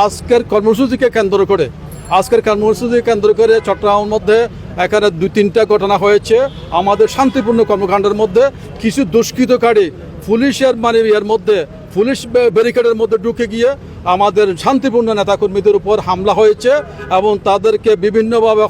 আজকের কর্মসূচিকে কেন্দ্র করে চট্টগ্রামের মধ্যে এখানে 2-3টা ঘটনা হয়েছে। আমাদের শান্তিপূর্ণ কর্মকাণ্ডের মধ্যে কিছু দুষ্কৃতকারী পুলিশের পুলিশ ব্যারিকেডের মধ্যে ঢুকে গিয়ে আমাদের শান্তিপূর্ণ নেতাকর্মীদের উপর হামলা হয়েছে এবং তাদেরকে বিভিন্নভাবে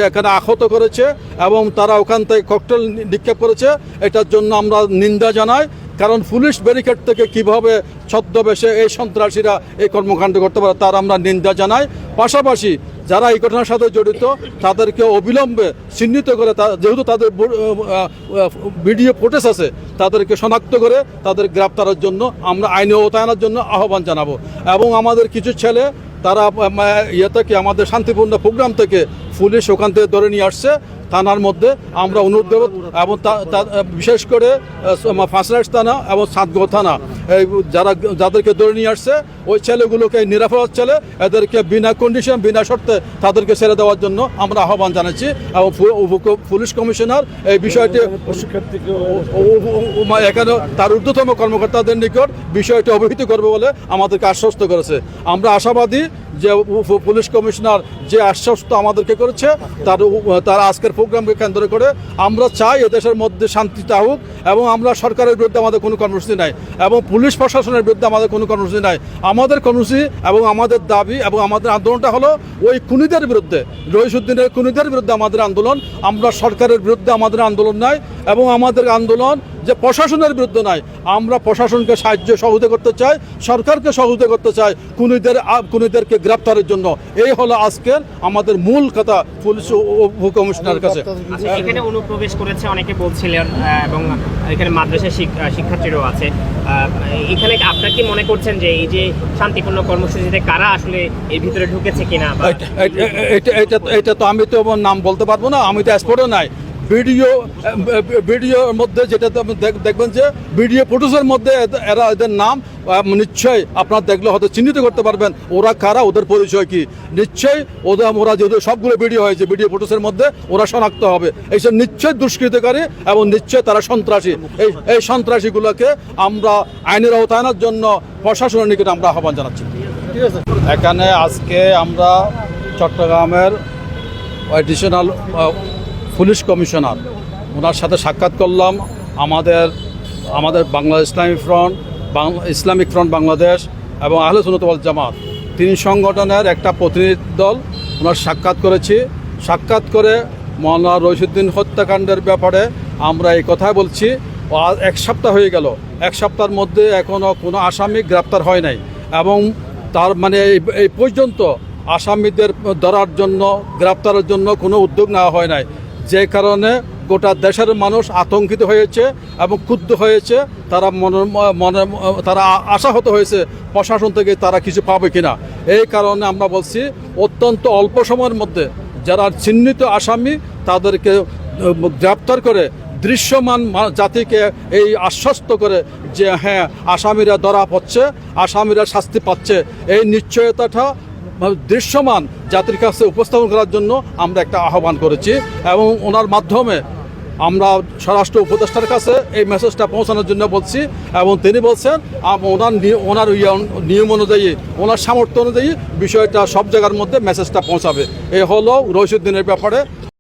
এখানে আহত করেছে এবং তারা ওখান থেকে ককটেল নিক্ষেপ করেছে। এটার জন্য আমরা নিন্দা জানাই, কারণ পুলিশ ব্যারিকেড থেকে কিভাবে ছদ্মবেশে এই সন্ত্রাসীরা এই কর্মকাণ্ড করতে পারে তার আমরা নিন্দা জানাই। পাশাপাশি যারা এই ঘটনার সাথে জড়িত তাদেরকে অবিলম্বে চিহ্নিত করে, যেহেতু তাদের ভিডিও ফুটেজ আছে, তাদেরকে শনাক্ত করে তাদের গ্রেপ্তারের জন্য আমরা আইনে আওতায় জন্য আহ্বান জানাবো। এবং আমাদের কিছু ছেলে তারা থেকে আমাদের শান্তিপূর্ণ প্রোগ্রাম থেকে পুলিশ ওখান থেকে ধরে নিয়ে আসছে থানার মধ্যে। আমরা অনুরোধ দেব এবং বিশেষ করে ফাঁসরাইট থানা এবং সাতগাঁও থানা যাদেরকে ধরে নিয়ে আসছে ওই ছেলেগুলোকে নিরাপদ ছেলে, এদেরকে বিনা কন্ডিশন বিনা শর্তে তাদেরকে ছেড়ে দেওয়ার জন্য আমরা আহ্বান জানাচ্ছি। এবং পুলিশ কমিশনার এই বিষয়টি এখানে তার ঊর্ধ্বতম কর্মকর্তাদের নিকট বিষয়টি অবহিত করবে বলে আমাদেরকে আশ্বস্ত করেছে। আমরা আশাবাদী যে পুলিশ কমিশনার যে আশ্বস্ত আমাদেরকে করেছে তার আজকের প্রোগ্রামকে কেন্দ্র করে আমরা চাই এদেশের মধ্যে শান্তি থাকুক। এবং আমরা সরকারের বিরুদ্ধে আমাদের কোনো কর্মসূচি নাই এবং পুলিশ প্রশাসনের বিরুদ্ধে আমাদের কোনো কর্মসূচি নাই। আমাদের কর্মসূচি এবং আমাদের দাবি এবং আমাদের আন্দোলনটা হলো ওই খুনিদের বিরুদ্ধে, রইসুদ্দিনের খুনিদের বিরুদ্ধে আমাদের আন্দোলন। আমরা সরকারের বিরুদ্ধে আমাদের আন্দোলন নাই এবং আমাদের আন্দোলন যে প্রশাসনের বিরুদ্ধে নাই। আমরা প্রশাসনকে সহযোগিতা করতে চাই, সরকারকে সহযোগিতা করতে চাই খুনিদেরকে গ্রেপ্তারের জন্য। এই হলো আজকের আমাদের মূল কথা পুলিশ কমিশনারের কাছে। এখানে অনুপ্রবেশ করেছে অনেকে বলছিলেন এবং এখানে মাদ্রাসার শিক্ষার্থীরাও আছে। এখানে আপনারা কি মনে করছেন যে এই যে শান্তিপূর্ণ কর্মসূচিতে কারা আসলে এর ভিতরে ঢুকেছে কিনা? এটা তো আমি তো নাম বলতে পারবো না, আমি তো স্পটও নাই। ভিডিওর মধ্যে যেটা দেখবেন যে ভিডিও ফুটেজের মধ্যে এদের নাম নিশ্চয়ই আপনারা দেখলে হয়তো চিহ্নিত করতে পারবেন ওরা কারা, ওদের পরিচয় কি। নিশ্চয়ই ওরা যেহেতু সবগুলো ভিডিও হয়েছে, ভিডিও ফুটেজের মধ্যে ওরা শনাক্ত হবে। এইসব নিশ্চয়ই দুষ্কৃতকারী এবং নিশ্চয়ই তারা সন্ত্রাসী। এই সন্ত্রাসীগুলোকে আমরা আইনের আওতায় আনার জন্য প্রশাসনের নিকট আমরা আহ্বান জানাচ্ছি। ঠিক আছে, এখানে আজকে আমরা চট্টগ্রামের অ্যাডিশনাল পুলিশ কমিশনার ওনার সাথে সাক্ষাৎ করলাম। আমাদের বাংলাদেশ ইসলামিক ফ্রন্ট বাংলাদেশ এবং আহলে সুন্নাত ওয়াল জামাত 3 সংগঠনের একটা প্রতিনিধি দল ওনার সাক্ষাৎ করেছি। সাক্ষাৎ করে মাওলানা রইসুদ্দিন হত্যাকাণ্ডের ব্যাপারে আমরা এই কথাই বলছি। 1 সপ্তাহ হয়ে গেল, 1 সপ্তাহের মধ্যে এখনও কোনো আসামি গ্রেপ্তার হয় নাই এবং তার এই পর্যন্ত আসামিদের ধরার জন্য গ্রেপ্তারের জন্য কোনো উদ্যোগ নেওয়া হয় নাই, যে কারণে গোটা দেশের মানুষ আতঙ্কিত হয়েছে এবং ক্ষুব্ধ হয়েছে। তারা আশাহত হয়েছে প্রশাসন থেকে তারা কিছু পাবে কিনা। এই কারণে আমরা বলছি অত্যন্ত অল্প সময়ের মধ্যে যারা চিহ্নিত আসামি তাদেরকে গ্রেপ্তার করে দৃশ্যমান জাতিকে এই আশ্বস্ত করে যে হ্যাঁ আসামিরা ধরা পড়ছে, আসামিরা শাস্তি পাচ্ছে, এই নিশ্চয়তাটা দৃশ্যমান জাতির কাছে উপস্থাপন করার জন্য আমরা একটা আহ্বান করেছি। এবং ওনার মাধ্যমে আমরা স্বরাষ্ট্র উপদেষ্টার কাছে এই মেসেজটা পৌঁছানোর জন্য বলছি। এবং তিনি বলছেন ওনার নিয়ম অনুযায়ী, ওনার সামর্থ্য অনুযায়ী বিষয়টা সব জায়গার মধ্যে মেসেজটা পৌঁছাবে। এই হলো রইসুদ্দিনের ব্যাপারে